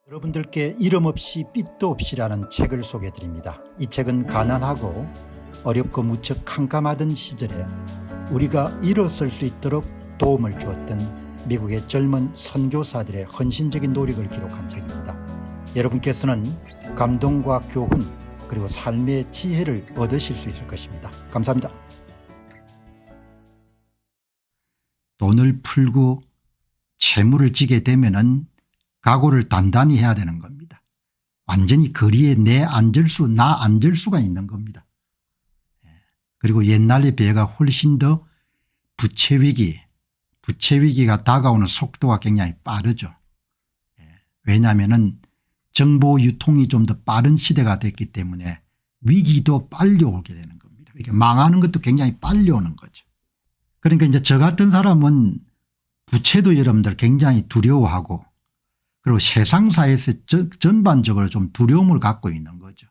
여러분들께 이름 없이 빛도 없이라는 책을 소개해 드립니다. 이 책은 가난하고 어렵고 무척 캄캄하던 시절에 우리가 일어설 수 있도록 도움을 주었던 미국의 젊은 선교사들의 헌신적인 노력을 기록한 책입니다. 여러분께서는 감동과 교훈 그리고 삶의 지혜를 얻으실 수 있을 것입니다. 감사합니다. 돈을 풀고 채무를 지게 되면은 각오를 단단히 해야 되는 겁니다. 완전히 거리에 내 안절수 나 안절수가 있는 겁니다. 그리고 옛날에 비해가 훨씬 더 부채 위기가 다가오는 속도가 굉장히 빠르죠. 왜냐하면 정보 유통이 좀 더 빠른 시대가 됐기 때문에 위기도 빨리 오게 되는 겁니다. 이게 망하는 것도 굉장히 빨리 오는 거죠. 그러니까 이제 저 같은 사람은 부채도 여러분들 굉장히 두려워하고 그리고 세상사에서 전반적으로 좀 두려움을 갖고 있는 거죠.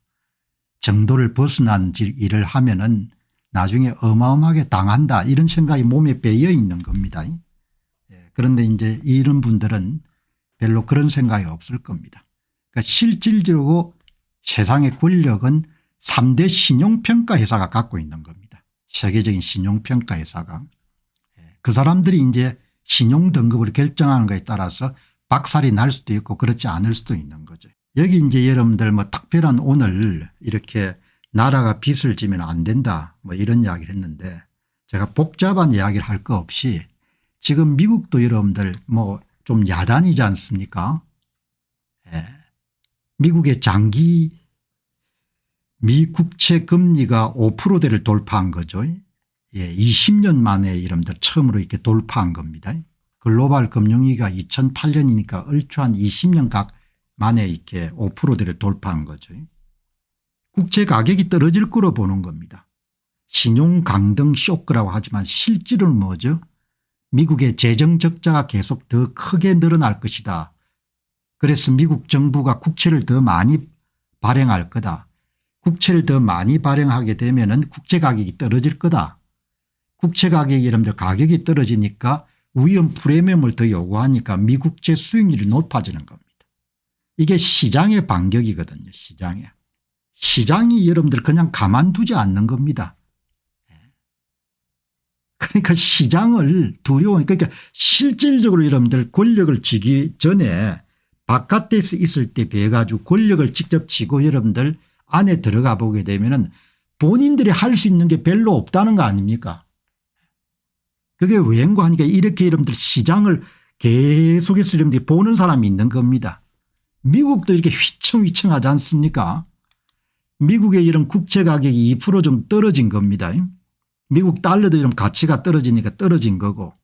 정도를 벗어난 일을 하면은 나중에 어마어마하게 당한다 이런 생각이 몸에 배어 있는 겁니다. 그런데 이제 이런 분들은 별로 그런 생각이 없을 겁니다. 그러니까 실질적으로 세상의 권력은 3대 신용평가 회사가 갖고 있는 겁니다. 세계적인 신용평가 회사가. 그 사람들이 이제 신용 등급을 결정하는 것에 따라서 박살이 날 수도 있고 그렇지 않을 수도 있는 거죠. 여기 이제 여러분들 뭐 특별한 오늘 이렇게 나라가 빚을 지면 안 된다 뭐 이런 이야기를 했는데 제가 복잡한 이야기를 할 거 없이 지금 미국도 여러분들 뭐 좀 야단이지 않습니까? 미국의 장기 미 국채 금리가 5%대를 돌파한 거죠. 20년 만에 여러분들 처음으로 이렇게 돌파한 겁니다. 글로벌 금융위기가 2008년이니까 얼추 한 20년 각 만에 이렇게 5%대를 돌파한 거죠. 국채 가격이 떨어질 거로 보는 겁니다. 신용 강등 쇼크라고 하지만 실질은 뭐죠? 미국의 재정 적자가 계속 더 크게 늘어날 것이다. 그래서 미국 정부가 국채를 더 많이 발행할 거다. 국채를 더 많이 발행하게 되면 국채 가격이 떨어질 거다. 국채 가격이 여러분들 가격이 떨어지니까 위험 프리미엄을 더 요구하니까 미국채 수익률이 높아지는 겁니다. 이게 시장의 반격이거든요. 시장이 여러분들 그냥 가만두지 않는 겁니다. 그러니까 시장을 그러니까 실질적으로 여러분들 권력을 쥐기 전에 바깥에서 있을 때 비해 가지고 권력을 직접 쥐고 여러분들 안에 들어가 보게 되면은 본인들이 할 수 있는 게 별로 없다는 거 아닙니까? 그게 왠가 하니까 이렇게 여러분들 시장을 계속해서 여러분들이 보는 사람이 있는 겁니다. 미국도 이렇게 휘청휘청하지 않습니까? 미국의 이런 국채 가격이 2% 좀 떨어진 겁니다. 미국 달러도 이런 가치가 떨어지니까 떨어진 거고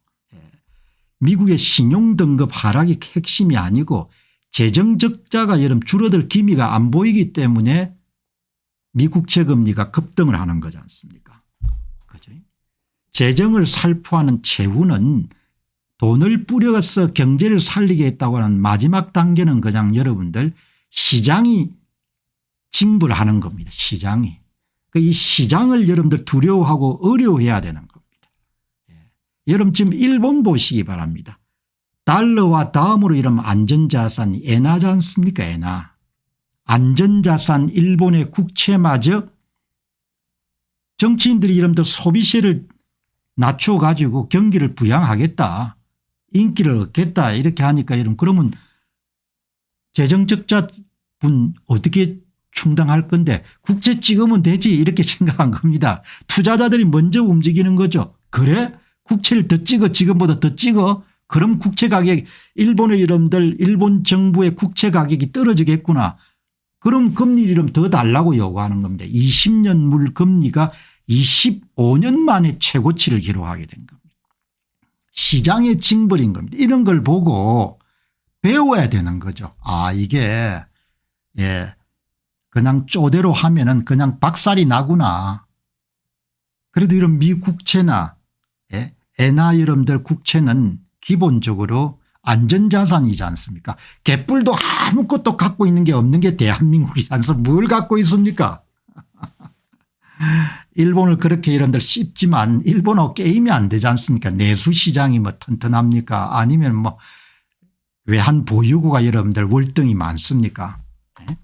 미국의 신용등급 하락이 핵심이 아니고 재정적자가 여러분 줄어들 기미가 안 보이기 때문에 미국채 금리가 급등을 하는 거지 않습니까? 그죠? 재정을 살포하는 채무는 돈을 뿌려서 경제를 살리겠다고 하는 마지막 단계는 그냥 여러분들 시장이 징벌하는 겁니다. 시장이. 이 시장을 여러분들 두려워하고 어려워해야 되는 겁니다. 여러분 지금 일본 보시기 바랍니다. 달러와 다음으로 이러면 안전자산이 엔화지 않습니까? 엔화. 안전자산 일본의 국채마저 정치인들이 여러분들 소비세를 낮춰 가지고 경기를 부양하겠다. 인기를 얻겠다. 이렇게 하니까 여러분 그러면 재정적자분 어떻게 충당할 건데 국채 찍으면 되지 이렇게 생각한 겁니다. 투자자들이 먼저 움직이는 거죠. 그래? 국채를 더 찍어 지금보다 더 찍어? 그럼 국채 가격 일본의 여러분들 일본 정부의 국채 가격이 떨어지겠구나. 그럼 금리를 좀 더 달라고 요구하는 겁니다. 20년 물 금리가 25년 만에 최고치를 기록하게 된 겁니다. 시장의 징벌인 겁니다. 이런 걸 보고 배워야 되는 거죠. 아 이게 그냥 쪼대로 하면은 그냥 박살이 나구나. 그래도 이런 미국채나 엔화 여러분들 국채는 기본적으로 안전자산이지 않습니까? 개뿔도 아무것도 갖고 있는 게 없는 게 대한민국이지 않습니까? 뭘 갖고 있습니까? 일본을 그렇게 여러분들 씹지만 일본하고 게임이 안 되지 않습니까? 내수시장이 뭐 튼튼합니까? 아니면 뭐 외환 보유고가 여러분들 월등히 많습니까? 네?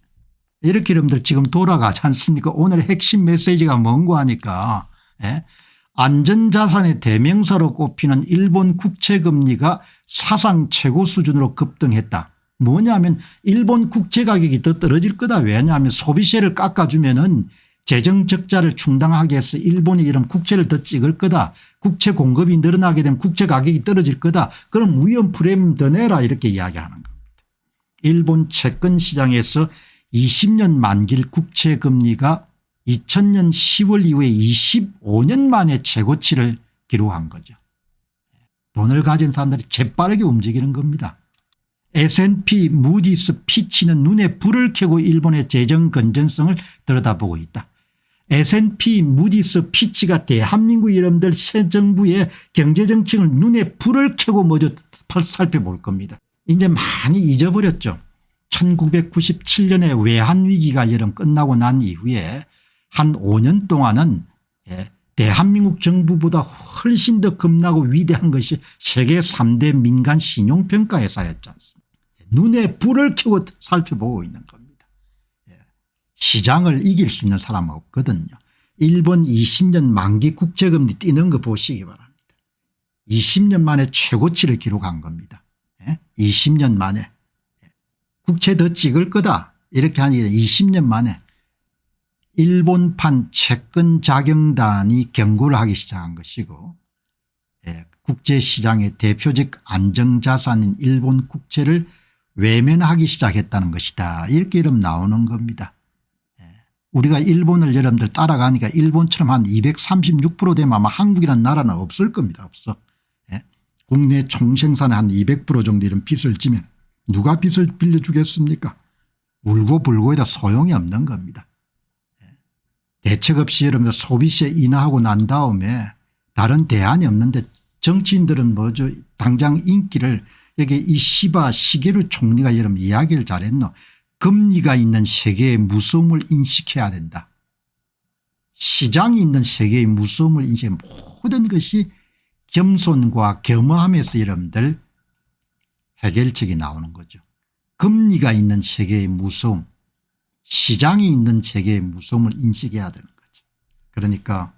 이렇게 여러분들 지금 돌아가지 않습니까? 오늘 핵심 메시지가 뭔고 하니까 네? 안전자산의 대명사로 꼽히는 일본 국채금리가 사상 최고 수준으로 급등했다. 뭐냐면 일본 국채 가격이 더 떨어질 거다. 왜냐하면 소비세를 깎아주면은 재정 적자를 충당하게 해서 일본이 이런 국채를 더 찍을 거다. 국채 공급이 늘어나게 되면 국채 가격이 떨어질 거다. 그럼 위험 프레임 더 내라 이렇게 이야기하는 겁니다. 일본 채권 시장에서 20년 만기일 국채 금리가 2000년 10월 이후에 25년 만에 최고치를 기록한 거죠. 돈을 가진 사람들이 재빠르게 움직이는 겁니다. S&P 무디스 피치는 눈에 불을 켜고 일본의 재정 건전성을 들여다보고 있다. S&P 무디스 피치가 대한민국 여러분들 새 정부의 경제정책을 눈에 불을 켜고 먼저 살펴볼 겁니다. 이제 많이 잊어버렸죠. 1997년에 외환위기가 여러분 끝나고 난 이후에 한 5년 동안은 대한민국 정부보다 훨씬 더 겁나고 위대한 것이 세계 3대 민간 신용평가회사였지 않습니까? 눈에 불을 켜고 살펴보고 있는 겁니다. 시장을 이길 수 있는 사람은 없거든요. 일본 20년 만기 국채금리 뛰는 거 보시기 바랍니다. 20년 만에 최고치를 기록한 겁니다. 20년 만에. 국채 더 찍을 거다 이렇게 하니 20년 만에 일본판 채권자경단이 경고를 하기 시작한 것이고 국제시장의 대표적 안정자산인 일본 국채를 외면하기 시작했다는 것이다. 이렇게 이름 나오는 겁니다. 우리가 일본을 여러분들 따라가니까 일본처럼 한 236% 되면 아마 한국이라는 나라는 없을 겁니다. 없어. 국내 총생산의 한 200% 정도 이런 빚을 지면 누가 빚을 빌려주겠습니까? 울고 불고에다 소용이 없는 겁니다. 대책 없이 여러분들 소비세 인하하고 난 다음에 다른 대안이 없는데 정치인들은 뭐죠? 당장 인기를 여기 이 시바 시게루 총리가 여러분 이야기를 잘했노. 금리가 있는 세계의 무서움을 인식해야 된다. 시장이 있는 세계의 무서움을 인식해 모든 것이 겸손과 겸허함에서 여러분들 해결책이 나오는 거죠. 금리가 있는 세계의 무서움, 시장이 있는 세계의 무서움을 인식해야 되는 거죠. 그러니까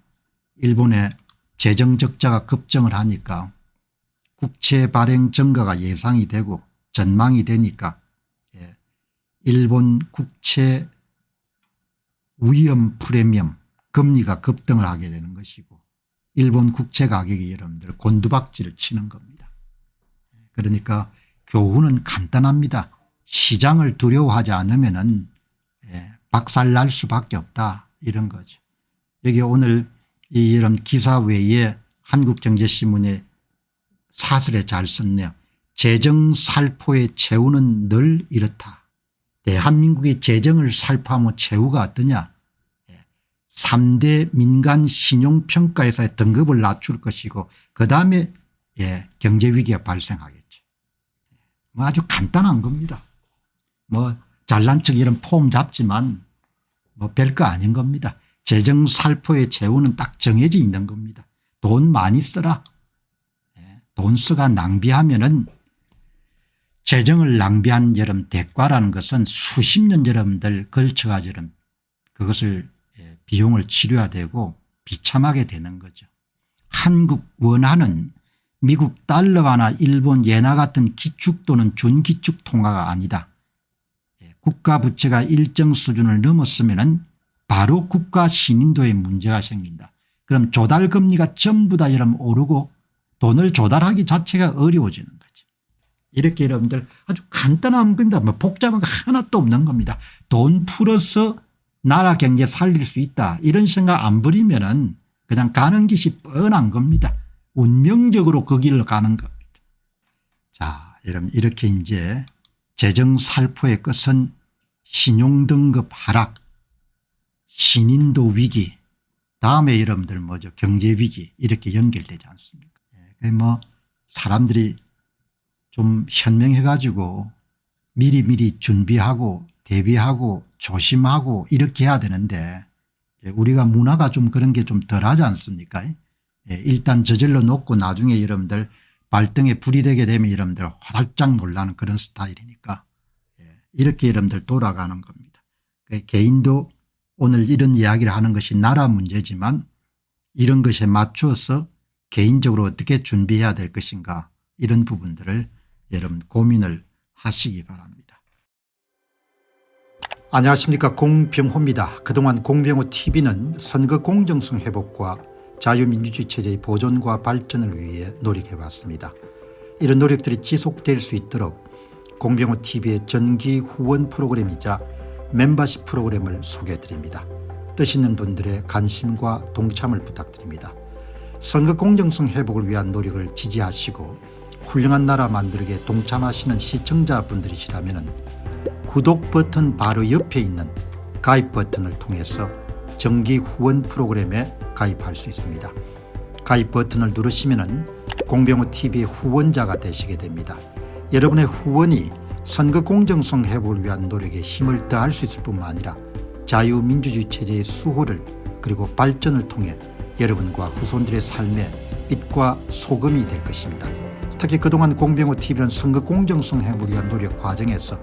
일본의 재정적자가 급증을 하니까 국채 발행 증가가 예상이 되고 전망이 되니까 일본 국채 위험 프리미엄 금리가 급등을 하게 되는 것이고 일본 국채 가격이 여러분들 곤두박질을 치는 겁니다. 그러니까 교훈은 간단합니다. 시장을 두려워하지 않으면은 박살날 수밖에 없다 이런 거죠. 여기 오늘 이런 기사 외에 한국경제신문에 사설에 잘 썼네요. 재정살포의 최후는 늘 이렇다. 대한민국의 재정을 살포하면 최후가 어떠냐. 3대 민간 신용평가회사의 등급을 낮출 것이고 그다음에 경제위기가 발생하겠죠. 뭐 아주 간단한 겁니다. 뭐 잘난 척 이런 폼 잡지만 뭐 별거 아닌 겁니다. 재정살포의 최후는 딱 정해져 있는 겁니다. 돈 많이 써라. 돈 쓰가 낭비하면은 재정을 낭비한 여러분 대가라는 것은 수십 년 여러분들 걸쳐가지고 여러분 그것을 비용을 치료해야 되고 비참하게 되는 거죠. 한국 원화는 미국 달러나 일본 예나 같은 기축 또는 준기축 통화가 아니다. 국가 부채가 일정 수준을 넘었으면 바로 국가 신인도에 문제가 생긴다. 그럼 조달금리가 전부 다 여러분 오르고 돈을 조달하기 자체가 어려워지는 거죠. 이렇게 여러분들 아주 간단한 겁니다. 뭐 복잡한 거 하나도 없는 겁니다. 돈 풀어서 나라 경제 살릴 수 있다. 이런 생각 안 버리면은 그냥 가는 것이 뻔한 겁니다. 운명적으로 그 길로 가는 겁니다. 자, 여러분 이렇게 이제 재정살포의 끝은 신용등급 하락, 신인도 위기, 다음에 여러분들 뭐죠? 경제위기 이렇게 연결되지 않습니까? 뭐 사람들이 좀 현명해 가지고 미리미리 준비하고 대비하고 조심하고 이렇게 해야 되는데 우리가 문화가 좀 그런 게 좀 덜하지 않습니까? 일단 저질러 놓고 나중에 여러분들 발등에 불이 되게 되면 여러분들 화들짝 놀라는 그런 스타일이니까 이렇게 여러분들 돌아가는 겁니다. 개인도 오늘 이런 이야기를 하는 것이 나라 문제지만 이런 것에 맞추어서 개인적으로 어떻게 준비해야 될 것인가 이런 부분들을 여러분 고민을 하시기 바랍니다. 안녕하십니까, 공병호입니다. 그동안 공병호TV는 선거 공정성 회복과 자유민주주의 체제의 보존과 발전을 위해 노력해왔습니다. 이런 노력들이 지속될 수 있도록 공병호TV의 정기 후원 프로그램이자 멤버십 프로그램을 소개해드립니다. 뜻 있는 분들의 관심과 동참을 부탁드립니다. 선거 공정성 회복을 위한 노력을 지지하시고 훌륭한 나라 만들기에 동참하시는 시청자분들이시라면 구독 버튼 바로 옆에 있는 가입 버튼을 통해서 정기 후원 프로그램에 가입할 수 있습니다. 가입 버튼을 누르시면 공병호TV의 후원자가 되시게 됩니다. 여러분의 후원이 선거 공정성 회복을 위한 노력에 힘을 더할 수 있을 뿐만 아니라 자유민주주의 체제의 수호를 그리고 발전을 통해 여러분과 후손들의 삶에 빛과 소금이 될 것입니다. 특히 그동안 공병호TV는 선거 공정성 회복을 위한 노력 과정에서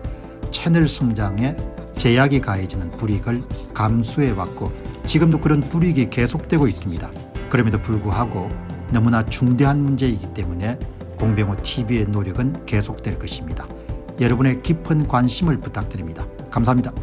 채널 성장에 제약이 가해지는 불이익을 감수해왔고 지금도 그런 불이익이 계속되고 있습니다. 그럼에도 불구하고 너무나 중대한 문제이기 때문에 공병호TV의 노력은 계속될 것입니다. 여러분의 깊은 관심을 부탁드립니다. 감사합니다.